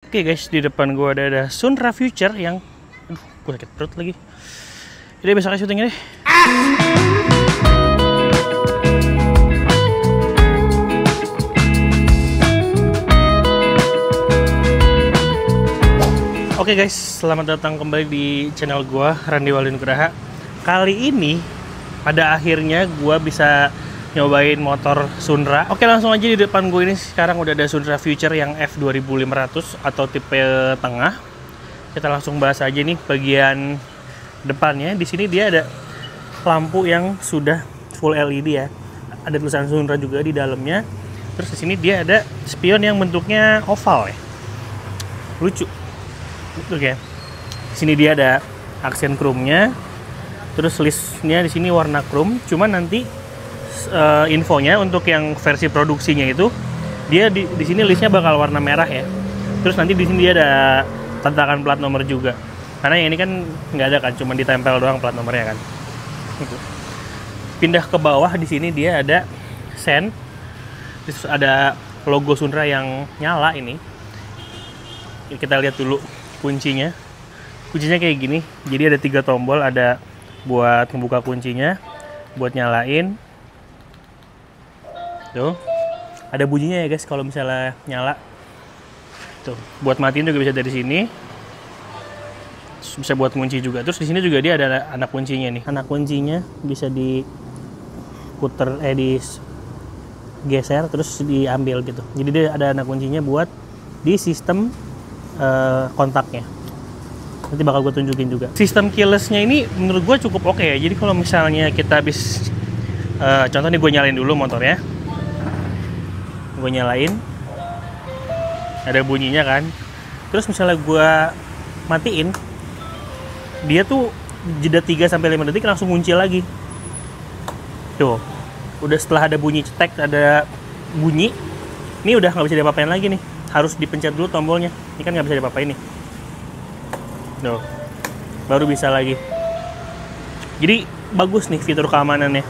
Oke guys, di depan gua ada Sunra Future yang gua sakit perut lagi. Jadi besok syuting deh. Oke guys, selamat datang kembali di channel gua, Randy Walinugraha. Kali ini pada akhirnya gua bisa nyobain motor Sunra. Oke, langsung aja di depan gue ini sekarang udah ada Sunra Future yang F2500 atau tipe tengah. Kita langsung bahas aja nih bagian depannya. Di sini dia ada lampu yang sudah full LED ya. Ada tulisan Sunra juga di dalamnya. Terus di sini dia ada spion yang bentuknya oval ya. Lucu. Oke. Di sini dia ada aksen chrome-nya. Terus listnya di sini warna chrome. Cuman nanti infonya untuk yang versi produksinya itu dia di sini listnya bakal warna merah ya. Terus nanti di sini dia ada tentakan plat nomor juga. Karena yang ini kan nggak ada kan, cuma ditempel doang plat nomornya kan. Gitu. Pindah ke bawah di sini dia ada sen. Terus ada logo Sunra yang nyala ini. Kita lihat dulu kuncinya. Kuncinya kayak gini. Jadi ada 3 tombol, ada buat membuka kuncinya, buat nyalain. Tuh, ada bunyinya ya guys kalau misalnya nyala. Tuh, buat matiin juga bisa dari sini. Terus bisa buat kunci juga. Terus di sini juga dia ada anak kuncinya nih. Anak kuncinya bisa diputer, digeser terus diambil gitu. Jadi dia ada anak kuncinya buat di sistem kontaknya. Nanti bakal gue tunjukin juga. Sistem keylessnya ini menurut gue cukup oke ya. Jadi kalau misalnya kita habis contoh nih, gue nyalain dulu motornya. Gue nyalain, ada bunyinya kan. Terus misalnya gue matiin, dia tuh jeda 3-5 detik langsung kunci lagi. Tuh, udah setelah ada bunyi cetek, ada bunyi, ini udah nggak bisa diapa-apain lagi nih. Harus dipencet dulu tombolnya. Ini kan nggak bisa diapa-apain nih. Tuh, baru bisa lagi. Jadi bagus nih fitur keamanannya.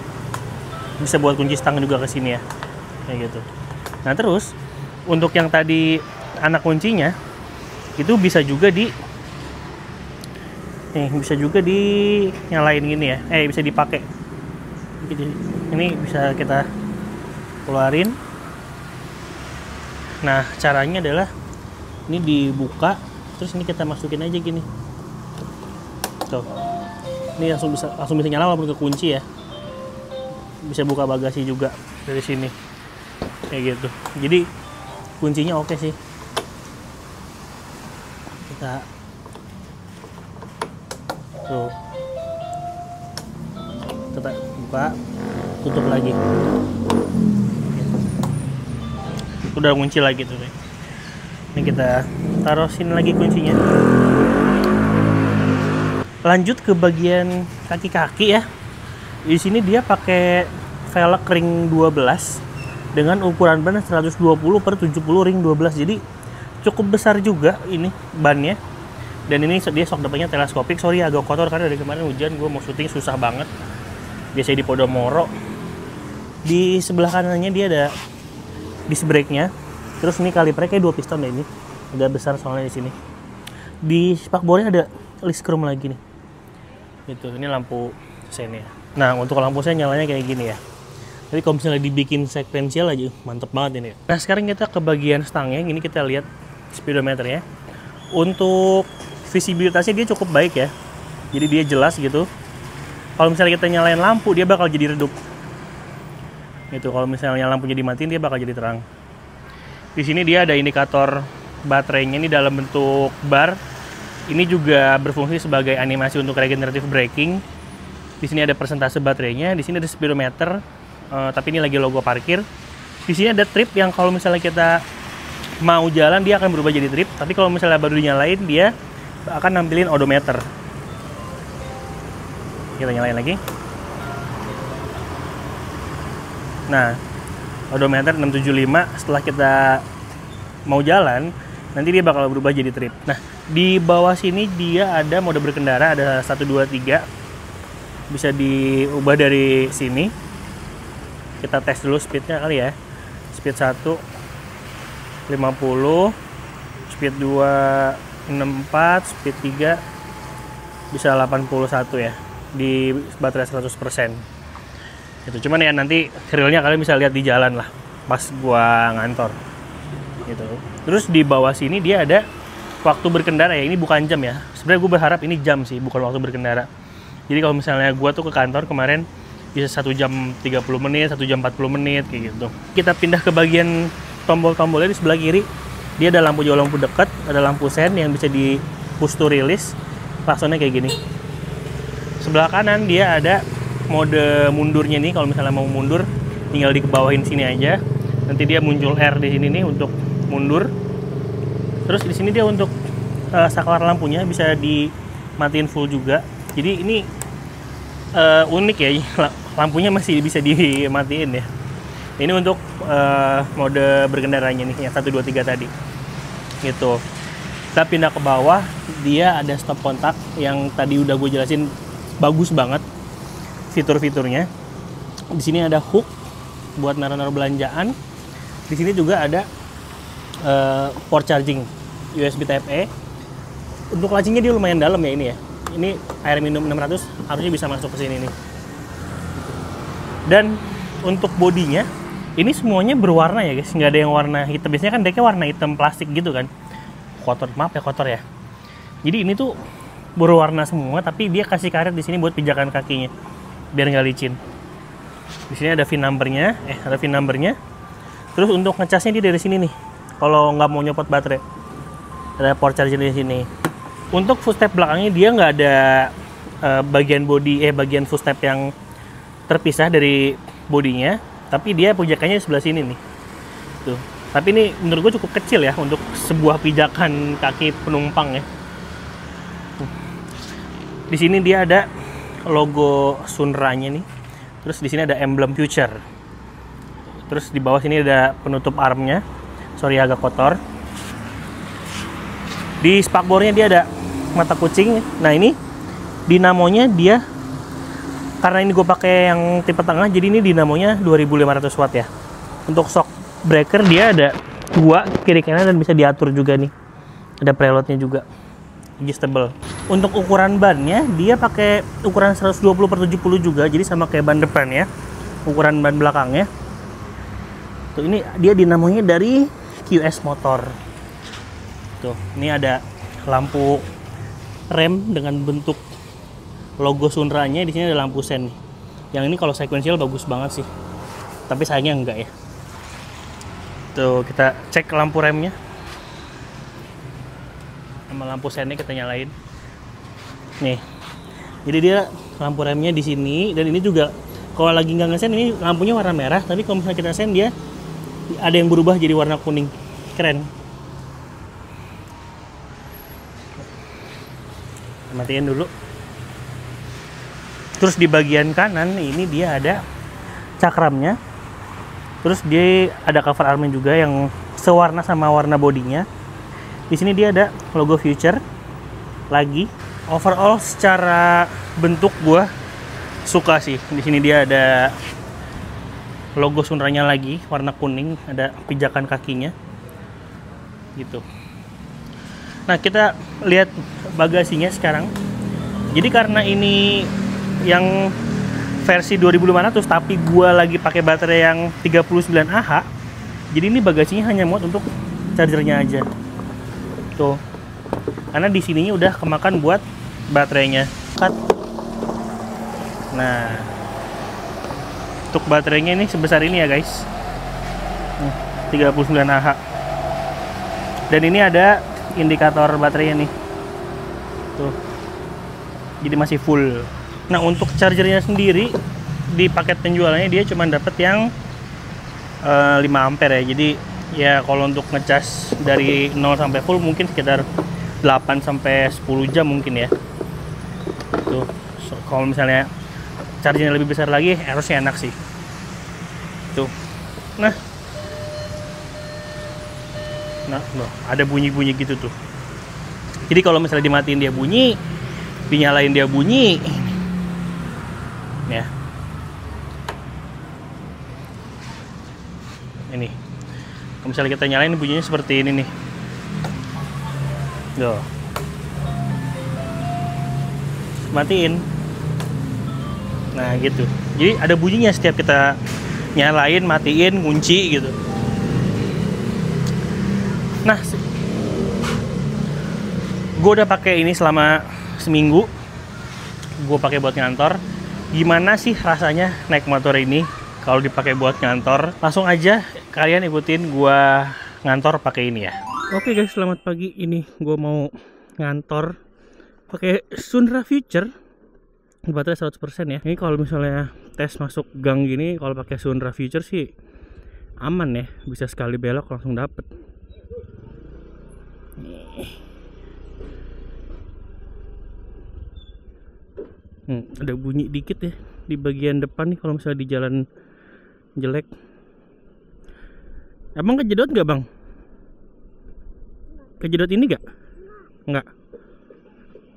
Bisa buat kunci stang juga ke sini ya, kayak gitu. Nah terus untuk yang tadi anak kuncinya itu bisa juga nyalain gini ya, bisa dipakai. Ini bisa kita keluarin. Nah caranya adalah ini dibuka, terus ini kita masukin aja gini. Tuh, ini langsung bisa nyala walaupun kekunci ya. Bisa buka bagasi juga dari sini. Kayak gitu. Jadi kuncinya oke sih. Kita buka, tutup lagi. Udah kunci lagi tuh. Ini kita taruh sini lagi kuncinya. Lanjut ke bagian kaki-kaki ya. Di sini dia pakai velg ring 12. Dengan ukuran ban 120/70 ring 12, jadi cukup besar juga ini bannya. Dan ini dia shock depannya teleskopik. Sorry agak kotor karena dari kemarin hujan, gue mau syuting susah banget. Biasanya di Podomoro. Di sebelah kanannya dia ada disc brake-nya. Terus ini kalipernya kayak 2 piston ya ini. Agak besar soalnya di sini. Di spakbornya ada list chrome lagi nih. Gitu, ini lampu sennya. Nah, untuk lampu sen nyalanya kayak gini ya. Jadi kalau misalnya dibikin sekuensial aja, mantep banget ini. Nah sekarang kita ke bagian stangnya, ini kita lihat speedometernya. Untuk visibilitasnya dia cukup baik ya. Jadi dia jelas gitu. Kalau misalnya kita nyalain lampu, dia bakal jadi redup. Gitu, kalau misalnya lampunya dimatiin, dia bakal jadi terang. Di sini dia ada indikator baterainya ini dalam bentuk bar. Ini juga berfungsi sebagai animasi untuk regenerative braking. Di sini ada persentase baterainya, di sini ada speedometer. Tapi ini lagi logo parkir. Di sini ada trip yang kalau misalnya kita mau jalan dia akan berubah jadi trip. Tapi kalau misalnya baru dinyalain dia akan nampilin odometer. Kita nyalain lagi. Nah, odometer 675. Setelah kita mau jalan, nanti dia bakal berubah jadi trip. Nah, di bawah sini dia ada mode berkendara, ada 1, 2, 3. Bisa diubah dari sini. Kita tes dulu speednya kali ya. Speed 1 50, speed 264, speed 3 bisa 81 ya di baterai 100%. Itu cuman ya nanti realnya kalian bisa lihat di jalan lah pas gua ngantor gitu. Terus di bawah sini dia ada waktu berkendara ya, ini bukan jam ya. Sebenarnya gue berharap ini jam sih, bukan waktu berkendara. Jadi kalau misalnya gue tuh ke kantor kemarin bisa 1 jam 30 menit, 1 jam 40 menit kayak gitu. Kita pindah ke bagian tombol-tombolnya di sebelah kiri. Dia ada lampu jauh, lampu dekat, ada lampu sen yang bisa di push to release. Klaksonnya kayak gini. Sebelah kanan dia ada mode mundurnya nih, kalau misalnya mau mundur tinggal dikebawahin sini aja. Nanti dia muncul R di sini nih untuk mundur. Terus di sini dia untuk saklar lampunya bisa dimatiin full juga. Jadi ini unik ya, lampunya masih bisa dimatiin ya. Ini untuk mode berkendaranya nih yang 1, 2, 3 tadi. Gitu. Kita pindah ke bawah, dia ada stop kontak yang tadi udah gue jelasin, bagus banget fitur-fiturnya. Di sini ada hook buat naruh-naruh belanjaan. Di sini juga ada port charging USB Type A. Untuk lacinya dia lumayan dalam ya ini ya. Ini air minum 600 harusnya bisa masuk ke sini nih. Dan untuk bodinya ini semuanya berwarna ya guys, nggak ada yang warna hitam. Biasanya kan decknya warna hitam plastik gitu kan. Kotor ya. Jadi ini tuh berwarna semua, tapi dia kasih karet di sini buat pijakan kakinya biar nggak licin. Di sini ada VIN numbernya. Terus untuk ngecasnya dia dari sini nih. Kalau nggak mau nyopot baterai, ada port charger di sini. Untuk footstep belakangnya dia nggak ada bagian footstep yang terpisah dari bodinya, tapi dia pijakannya di sebelah sini nih. Tuh. Tapi ini menurut gue cukup kecil ya untuk sebuah pijakan kaki penumpang ya. Di sini dia ada logo Sunranya nih. Terus di sini ada emblem Future. Terus di bawah sini ada penutup armnya. Sorry agak kotor. Di spakbornya dia ada mata kucing. Nah ini dinamonya dia, karena ini gue pakai yang tipe tengah, jadi ini dinamonya 2500 watt ya. Untuk shock breaker dia ada 2 kiri kanan dan bisa diatur juga nih. Ada preloadnya juga, adjustable. Untuk ukuran bannya dia pakai ukuran 120/70 juga, jadi sama kayak ban depan ya. Ukuran ban belakangnya. Tuh ini dia dinamonya dari QS Motor. Tuh, ini ada lampu rem dengan bentuk logo Sunranya, di sini ada lampu sen. Yang ini kalau sequential bagus banget sih. Tapi sayangnya enggak ya. Tuh, kita cek lampu remnya. Sama lampu sennya kita nyalain. Nih. Jadi dia lampu remnya di sini, dan ini juga kalau lagi nggak ngesen ini lampunya warna merah, tapi kalau misalnya kita sen dia ada yang berubah jadi warna kuning. Keren. Matiin dulu. Terus di bagian kanan ini dia ada cakramnya. Terus dia ada cover armnya juga yang sewarna sama warna bodinya. Di sini dia ada logo Future lagi. Overall secara bentuk gua suka sih. Di sini dia ada logo Sunranya lagi warna kuning, ada pijakan kakinya. Gitu. Nah, kita lihat bagasinya sekarang. Jadi karena ini yang versi 2500 tapi gua lagi pakai baterai yang 39Ah, jadi ini bagasinya hanya muat untuk chargernya aja. Tuh. Karena di sininya udah kemakan buat baterainya. Nah, untuk baterainya ini sebesar ini ya guys, 39Ah. Dan ini ada indikator baterainya nih. Tuh. Jadi masih full. Nah, untuk chargernya sendiri di paket penjualannya dia cuma dapat yang 5 ampere ya. Jadi ya kalau untuk ngecas dari 0 sampai full mungkin sekitar 8 sampai 10 jam mungkin ya. Tuh. So, kalau misalnya chargernya lebih besar lagi harusnya enak sih. Tuh. Nah, ada bunyi-bunyi gitu tuh. Jadi kalau misalnya dimatiin dia bunyi, dinyalain dia bunyi. Ya. Ini. Kalau misalnya kita nyalain bunyinya seperti ini nih. Tuh. Matiin. Nah gitu. Jadi ada bunyinya setiap kita nyalain, matiin, kunci gitu. Nah, gue udah pakai ini selama seminggu. Gue pakai buat ngantor. Gimana sih rasanya naik motor ini kalau dipakai buat ngantor? Langsung aja kalian ikutin gue ngantor pakai ini ya. Oke guys, selamat pagi. Ini gue mau ngantor pakai Sunra Future. Baterai 100% ya. Ini kalau misalnya tes masuk gang gini, kalau pakai Sunra Future sih aman ya. Bisa sekali belok langsung dapet. Ada bunyi dikit ya di bagian depan nih kalau misalnya di jalan jelek. Emang kejedot nggak bang? Kejedot ini nggak? Nggak.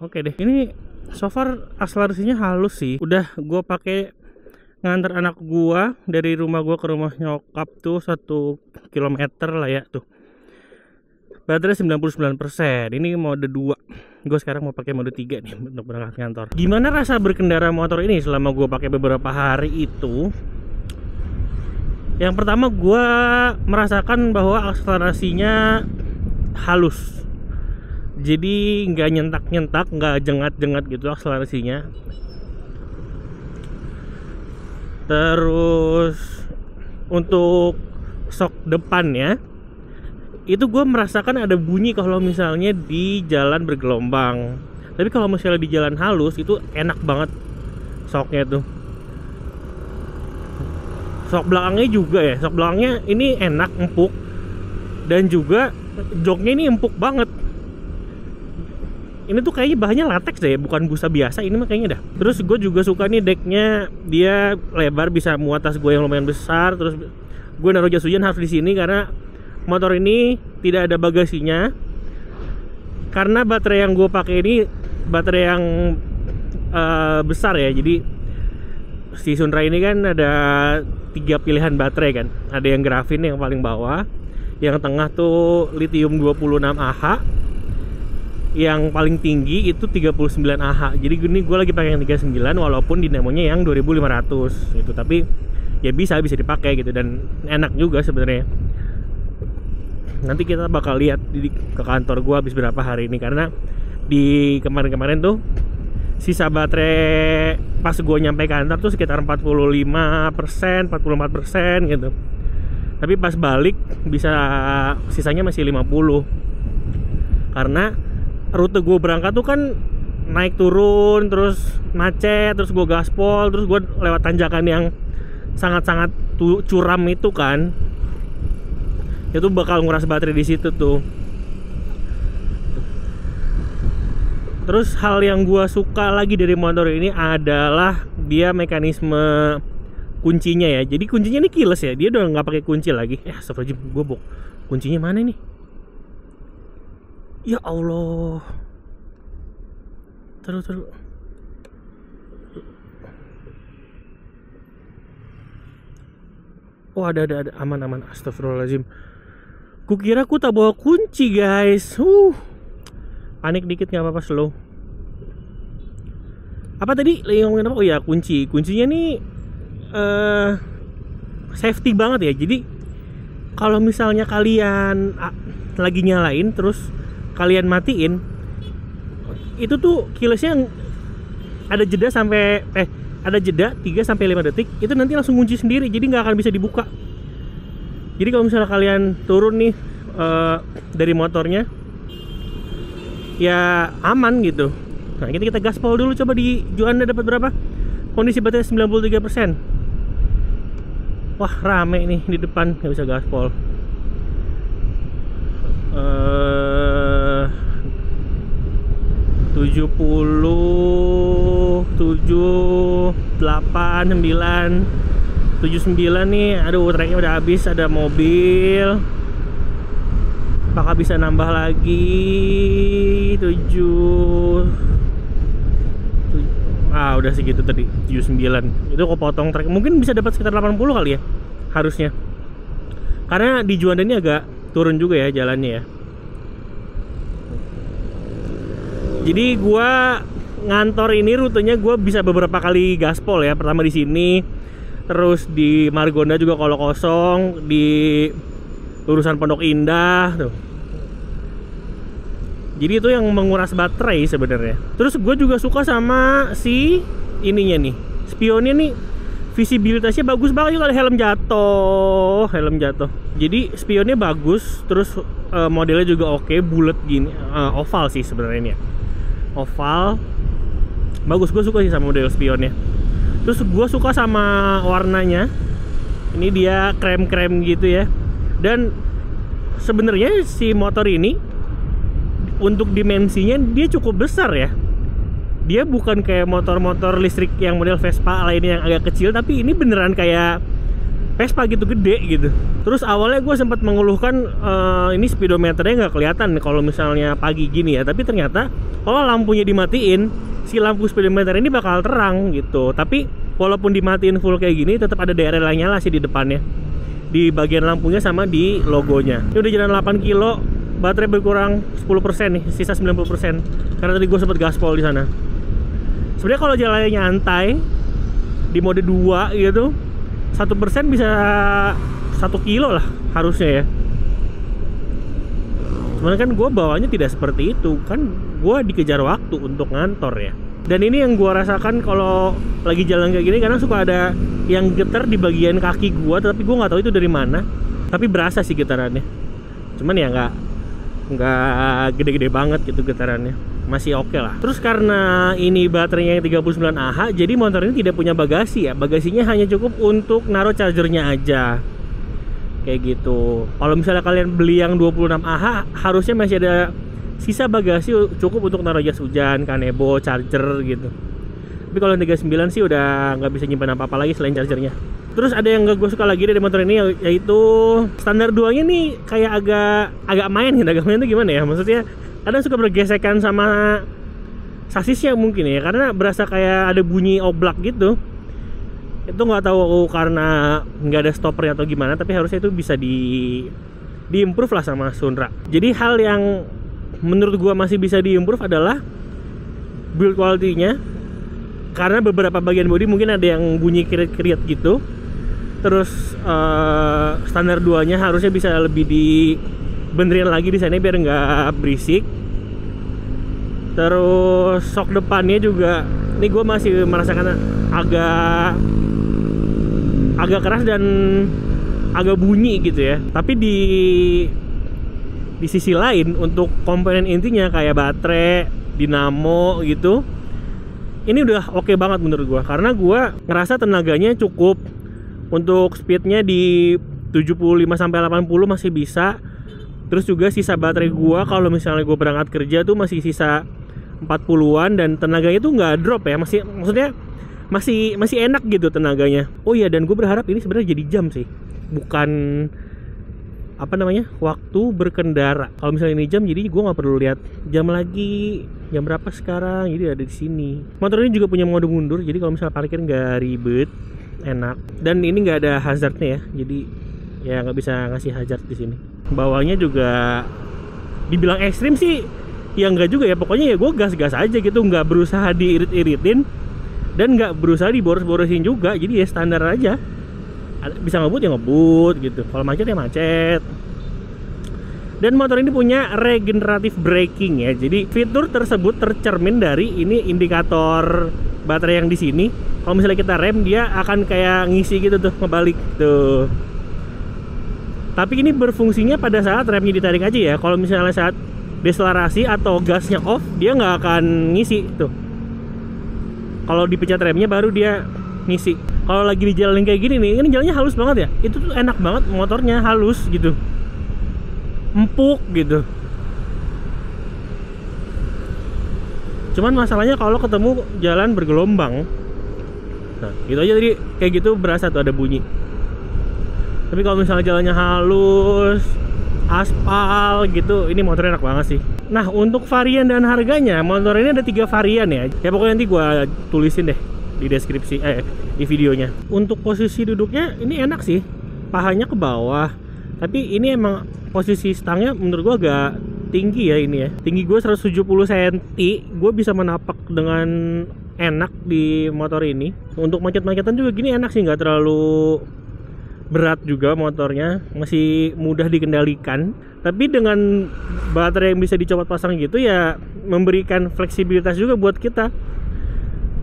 Oke deh. Ini so far akselerasinya halus sih. Udah gue pakai ngantar anak gue dari rumah gue ke rumah nyokap tuh 1 kilometer lah ya tuh. Baterai 99%. Ini mode 2. Gue sekarang mau pakai mode 3 nih untuk berangkat kantor. Gimana rasa berkendara motor ini selama gue pakai beberapa hari itu? Yang pertama, gue merasakan bahwa akselerasinya halus. Jadi nggak nyentak-nyentak, nggak jengat-jengat gitu akselerasinya. Terus untuk shock depannya itu gue merasakan ada bunyi kalau misalnya di jalan bergelombang. Tapi kalau misalnya di jalan halus itu enak banget shocknya tuh. Shock belakangnya juga ya, shock belakangnya ini enak, empuk. Dan juga joknya ini empuk banget. Ini tuh kayaknya bahannya latex deh, bukan busa biasa. Ini mah kayaknya dah. Terus gue juga suka nih decknya, dia lebar, bisa muat tas gue yang lumayan besar. Terus gue naruh jas hujan harus di sini karena motor ini tidak ada bagasinya. Karena baterai yang gue pakai ini baterai yang besar ya. Jadi si Sunra ini kan ada 3 pilihan baterai kan. Ada yang grafin yang paling bawah, yang tengah tuh lithium 26Ah, yang paling tinggi itu 39Ah. Jadi gini, gue lagi pakai yang 39 walaupun dinamonya yang 2500 gitu. Tapi ya bisa dipakai gitu dan enak juga sebenarnya. Nanti kita bakal lihat ke kantor gua habis berapa hari ini, karena di kemarin-kemarin tuh sisa baterai pas gua nyampe kantor tuh sekitar 45%, 44% gitu. Tapi pas balik bisa sisanya masih 50. Karena rute gua berangkat tuh kan naik turun, terus macet, terus gua gaspol, terus gua lewat tanjakan yang sangat-sangat curam itu kan. Itu bakal nguras baterai di situ tuh. Terus hal yang gua suka lagi dari motor ini adalah dia mekanisme kuncinya ya. Jadi kuncinya ini keyless ya. Dia udah nggak pakai kunci lagi. Astagfirullahaladzim, gua kuncinya mana nih? Ya Allah. Terus. Oh ada aman. Astagfirullahaladzim. Kukira ku tak bawa kunci guys. Panik dikit, nggak apa-apa, slow. Apa tadi lagi ngomongin apa? Oh ya, kuncinya nih safety banget ya. Jadi kalau misalnya kalian lagi nyalain terus kalian matiin, itu tuh keylessnya ada jeda sampai ada jeda 3-5 detik, itu nanti langsung kunci sendiri, jadi nggak akan bisa dibuka. Jadi kalau misalnya kalian turun nih dari motornya, ya aman gitu. Nah kita gaspol dulu, coba di Juanda dapat berapa? Kondisi baterai 93%. Wah rame nih di depan, nggak bisa gaspol. 70, 7, 8, 9, 79 nih. Aduh, treknya udah habis. Ada mobil. Apakah bisa nambah lagi? 7. Udah segitu tadi, 79. Itu kok potong trek. Mungkin bisa dapat sekitar 80 kali ya, harusnya. Karena di Juanda ini agak turun juga ya jalannya ya. Jadi gua ngantor ini rutenya gua bisa beberapa kali gaspol ya. Pertama di sini, terus di Margonda juga kalau kosong, di Lurusan Pondok Indah tuh. Jadi itu yang menguras baterai sebenarnya. Terus gue juga suka sama si ininya nih, spionnya nih, visibilitasnya bagus banget juga, ada helm jatuh. Jadi spionnya bagus, terus modelnya juga oke, bulat gini, oval sih sebenarnya ini ya. Oval, bagus, gue suka sih sama model spionnya. Terus gue suka sama warnanya. Ini dia krem-krem gitu ya. Dan sebenarnya si motor ini untuk dimensinya dia cukup besar ya. Dia bukan kayak motor-motor listrik yang model Vespa lainnya yang agak kecil, tapi ini beneran kayak Vespa gitu, gede gitu. Terus awalnya gue sempat mengeluhkan ini speedometernya nggak kelihatan kalau misalnya pagi gini ya, tapi ternyata kalau lampunya dimatiin, si lampu speedometer ini bakal terang gitu. Tapi walaupun dimatiin full kayak gini, tetap ada DRL yang nyala sih di depannya, di bagian lampunya sama di logonya. Ini udah jalan 8 kilo, baterai berkurang 10% nih, sisa 90%. Karena tadi gue sempat gaspol di sana. Sebenarnya kalau jalannya nyantai di mode 2 gitu, 1% bisa 1 kilo lah harusnya ya. Cuman kan gue bawanya tidak seperti itu, kan gue dikejar waktu untuk ngantor ya. Dan ini yang gue rasakan kalau lagi jalan kayak gini, karena suka ada yang getar di bagian kaki gue, tapi gue nggak tahu itu dari mana. Tapi berasa sih getarannya. Cuman ya nggak gede-gede banget gitu getarannya, masih oke lah. Terus karena ini baterainya yang 39 Ah, jadi motor ini tidak punya bagasi ya. Bagasinya hanya cukup untuk naruh chargernya aja, kayak gitu. Kalau misalnya kalian beli yang 26 Ah, harusnya masih ada sisa bagasi cukup untuk naruh jas hujan, kanebo, charger gitu. Tapi kalau 39 sih udah nggak bisa nyimpan apa-apa lagi selain chargernya. Terus ada yang gak gue suka lagi dari motor ini, yaitu standar 2-nya nih kayak agak main gitu. Agak main tuh gimana ya? Maksudnya kadang suka bergesekan sama sasisnya mungkin ya, karena berasa kayak ada bunyi oblak gitu. Itu nggak tahu karena nggak ada stoppernya atau gimana, tapi harusnya itu bisa di-improve lah sama Sunra. Jadi hal yang menurut gue masih bisa di-improve adalah build quality-nya, karena beberapa bagian bodi mungkin ada yang bunyi kirit-kirit gitu. Terus standar 2-nya harusnya bisa lebih dibenerin lagi di sana biar nggak berisik. Terus shock depannya juga, ini gue masih merasakan agak keras dan agak bunyi gitu ya. Tapi di sisi lain untuk komponen intinya kayak baterai, dinamo gitu, ini udah oke banget menurut gue, karena gue ngerasa tenaganya cukup. Untuk speednya di 75-80 masih bisa. Terus juga sisa baterai gua kalau misalnya gue berangkat kerja tuh masih sisa 40-an, dan tenaganya tuh nggak drop ya, maksudnya masih enak gitu tenaganya. Oh iya, dan gue berharap ini sebenarnya jadi jam sih, bukan apa namanya, waktu berkendara. Kalau misalnya ini jam, jadi gue nggak perlu lihat jam lagi, jam berapa sekarang, jadi ada di sini. Motor ini juga punya mode mundur, jadi kalau misalnya parkir nggak ribet, enak. Dan ini nggak ada hazardnya ya, jadi ya nggak bisa ngasih hazard di sini. Bawahnya juga dibilang ekstrim sih ya nggak juga ya, pokoknya ya gue gas-gas aja gitu, nggak berusaha diirit-iritin dan nggak berusaha diboros-borosin juga, jadi ya standar aja. Bisa ngebut ya ngebut gitu, kalau macet ya macet. Dan motor ini punya regenerative braking ya, jadi fitur tersebut tercermin dari ini indikator baterai yang di sini. Kalau misalnya kita rem, dia akan kayak ngisi gitu tuh, ngebalik tuh. Tapi ini berfungsinya pada saat remnya ditarik aja ya. Kalau misalnya saat deselerasi atau gasnya off, dia nggak akan ngisi tuh. Kalau dipencet remnya baru dia ngisi. Kalau lagi di jalan kayak gini nih, ini jalannya halus banget ya. Itu tuh enak banget, motornya halus gitu, empuk gitu. Cuman masalahnya kalau ketemu jalan bergelombang, nah gitu aja tadi, kayak gitu berasa tuh ada bunyi. Tapi kalau misalnya jalannya halus, aspal gitu, ini motornya enak banget sih. Nah untuk varian dan harganya, motor ini ada 3 varian ya. Ya pokoknya nanti gua tulisin deh di deskripsi, di videonya. Untuk posisi duduknya ini enak sih, pahanya ke bawah. Tapi ini emang posisi stangnya menurut gua agak tinggi ya ini ya. Tinggi gue 170 cm, gue bisa menapak dengan enak di motor ini. Untuk macet-macetan juga gini enak sih, nggak terlalu berat juga motornya, masih mudah dikendalikan. Tapi dengan baterai yang bisa dicopot pasang gitu ya, memberikan fleksibilitas juga buat kita.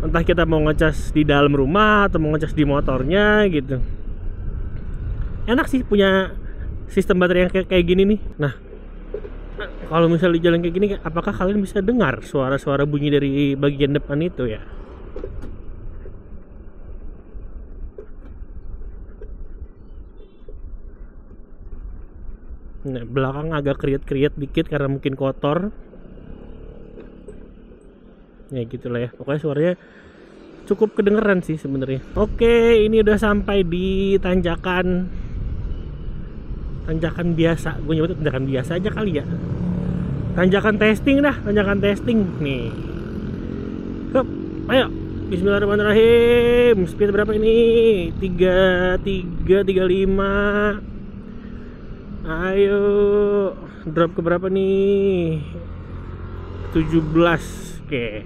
Entah kita mau ngecas di dalam rumah atau mau ngecas di motornya gitu. Enak sih punya sistem baterai yang kayak gini nih. Nah, kalau misalnya di jalan kayak gini, apakah kalian bisa dengar suara-suara bunyi dari bagian depan itu ya? Nah, belakang agak kriet-kriet dikit karena mungkin kotor. Ya gitulah ya. Pokoknya suaranya cukup kedengeran sih sebenarnya. Oke, ini udah sampai di tanjakan biasa. Gue nyebut tanjakan biasa aja kali ya. Tanjakan testing dah, tanjakan testing nih. Hup, ayo. Bismillahirrahmanirrahim. Speed berapa ini? 33, 35. Ayo, drop ke berapa nih? 17. Oke.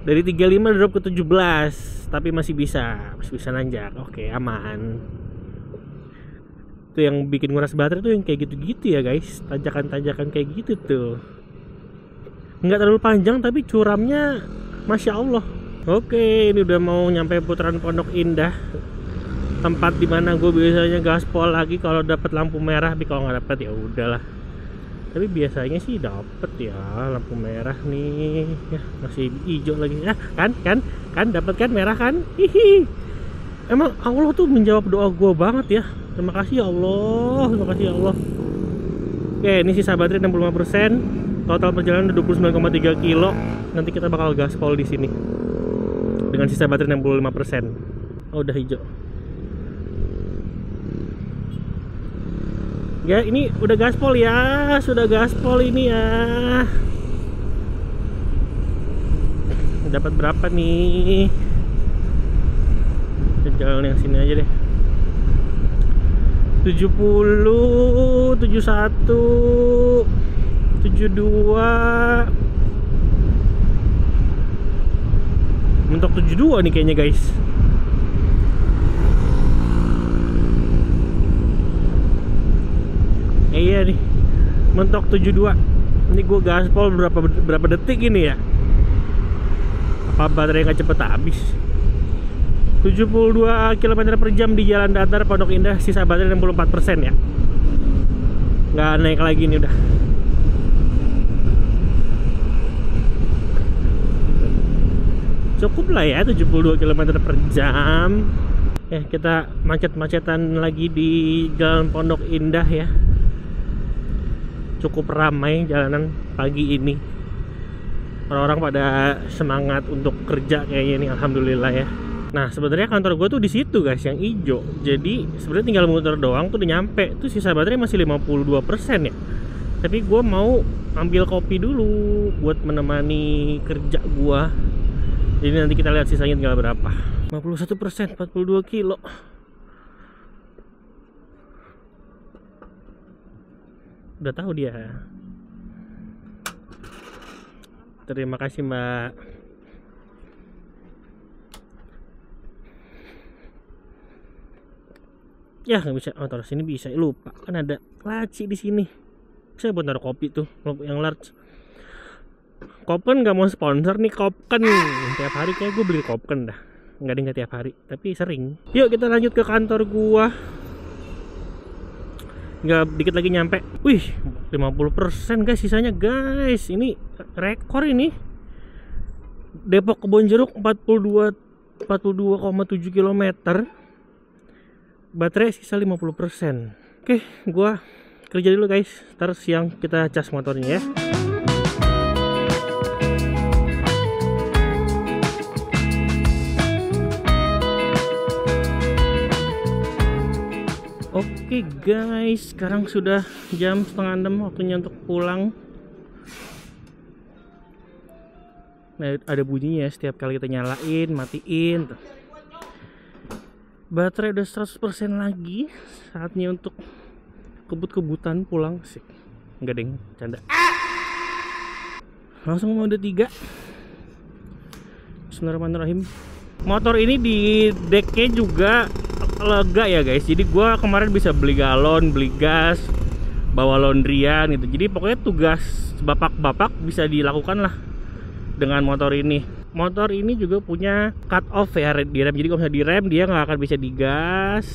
Dari 35 drop ke 17, tapi masih bisa nanjak. Oke, aman. Itu yang bikin nguras baterai tuh yang kayak gitu-gitu ya, guys. Tanjakan-tanjakan kayak gitu tuh. Nggak terlalu panjang tapi curamnya Masya Allah. Oke, ini udah mau nyampe putaran Pondok Indah. Tempat dimana gue biasanya gaspol lagi kalau dapat lampu merah, tapi kalau nggak dapat ya udahlah. Tapi biasanya sih dapet ya lampu merah nih. Ya, masih hijau lagi. Ah, kan dapat kan merah kan? Hihi. Emang Allah tuh menjawab doa gue banget ya. Terima kasih ya Allah, terima kasih ya Allah. Oke, ini sisa baterai 65%. Total perjalanan 29,3 kilo. Nanti kita bakal gaspol di sini dengan sisa baterai 65%. Oh, udah hijau. Ya, ini udah gaspol ya, sudah gaspol ini ya. Dapat berapa nih? Jalan yang sini aja deh. 70, 71, 72. Mentok 72 nih kayaknya, guys. Iya nih, mentok 72. Ini gue gaspol berapa detik ini ya? Apa baterai nggak cepet habis? 72 km per jam di jalan datar Pondok Indah, sisa baterai 64% ya. Nggak naik lagi nih udah. Cukup lah ya 72 km per jam. Ya, kita macet-macetan lagi di jalan Pondok Indah ya. Cukup ramai jalanan pagi ini. Orang-orang pada semangat untuk kerja kayaknya nih, alhamdulillah ya. Nah, sebenarnya kantor gue tuh di situ, guys, yang hijau. Jadi sebenarnya tinggal muter doang tuh udah nyampe. Tuh sisa baterai masih 52% ya. Tapi gue mau ambil kopi dulu buat menemani kerja gue. Jadi nanti kita lihat sisanya tinggal berapa. 51%, 42 kilo. Udah tahu dia. Terima kasih, Mbak. Ya, nggak bisa. Oh, taruh sini bisa. Lupa kan ada laci di sini. Saya buat naruh kopi tuh yang large. Kopken nggak mau sponsor nih, Kopken. Tiap hari kayak gue beli Kopken dah. Nggak tiap hari, tapi sering. Yuk kita lanjut ke kantor gua. Nggak dikit lagi nyampe. Wih, 50% guys sisanya, guys. Ini rekor ini. Depok Kebonjeruk 42,7 km. Baterai sisa 50%. Oke, gua kerja dulu, guys. Ntar siang kita cas motornya ya. Oke guys, sekarang sudah jam 5:30, waktunya untuk pulang. Nah, ada bunyinya setiap kali kita nyalain, matiin tuh. Baterai udah 100% lagi. Saatnya untuk kebut-kebutan pulang sih. Enggak deng, canda. Langsung mode 3. Bismillahirrahmanirrahim. Motor ini di decknya juga lega ya guys. Jadi gua kemarin bisa beli galon, beli gas, bawa laundryan gitu. Jadi pokoknya tugas bapak-bapak bisa dilakukan lah dengan motor ini. Motor ini juga punya cut off ya di rem. Jadi kalau misalnya direm dia nggak akan bisa digas.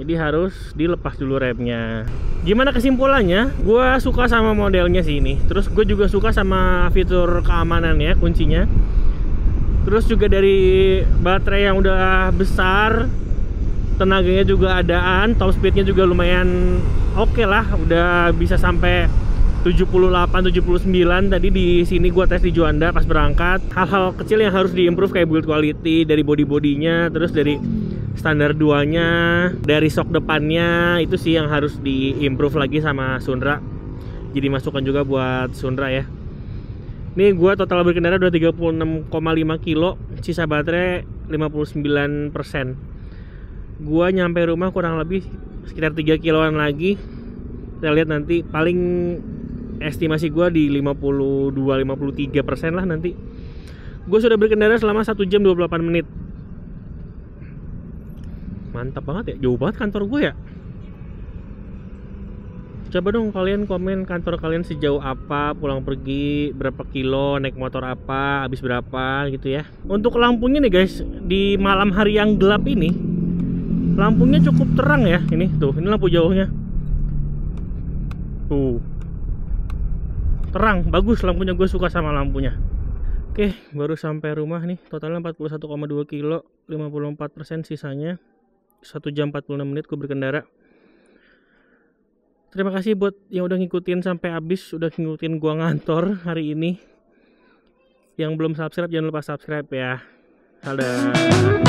Jadi harus dilepas dulu remnya. Gimana kesimpulannya? Gue suka sama modelnya sih ini. Terus gue juga suka sama fitur keamanannya, kuncinya. Terus juga dari baterai yang udah besar, tenaganya juga adaan, top speednya juga lumayan oke lah. Udah bisa sampai 78, 79 tadi di sini gua tes di Juanda pas berangkat. Hal-hal kecil yang harus diimprove kayak build quality dari body-bodinya, terus dari standar 2-nya, dari shock depannya, itu sih yang harus diimprove lagi sama Sundra. Jadi masukan juga buat Sundra ya. Ini gua total berkendara udah 36,5 kilo, sisa baterai 59%. Gua nyampe rumah kurang lebih sekitar 3 kiloan lagi. Kita lihat nanti, paling estimasi gue di 52-53% lah nanti. Gue sudah berkendara selama 1 jam 28 menit. Mantap banget ya, jauh banget kantor gue ya. Coba dong kalian komen kantor kalian sejauh apa, pulang pergi berapa kilo, naik motor apa, habis berapa gitu ya. Untuk lampunya nih guys, di malam hari yang gelap ini lampunya cukup terang ya. Ini tuh, ini lampu jauhnya tuh, terang, bagus lampunya, gue suka sama lampunya. Oke, baru sampai rumah nih. Totalnya 41,2 kilo, 54% sisanya. 1 jam 46 menit gue berkendara. Terima kasih buat yang udah ngikutin sampai habis, udah ngikutin gua ngantor hari ini. Yang belum subscribe jangan lupa subscribe ya. Dadah.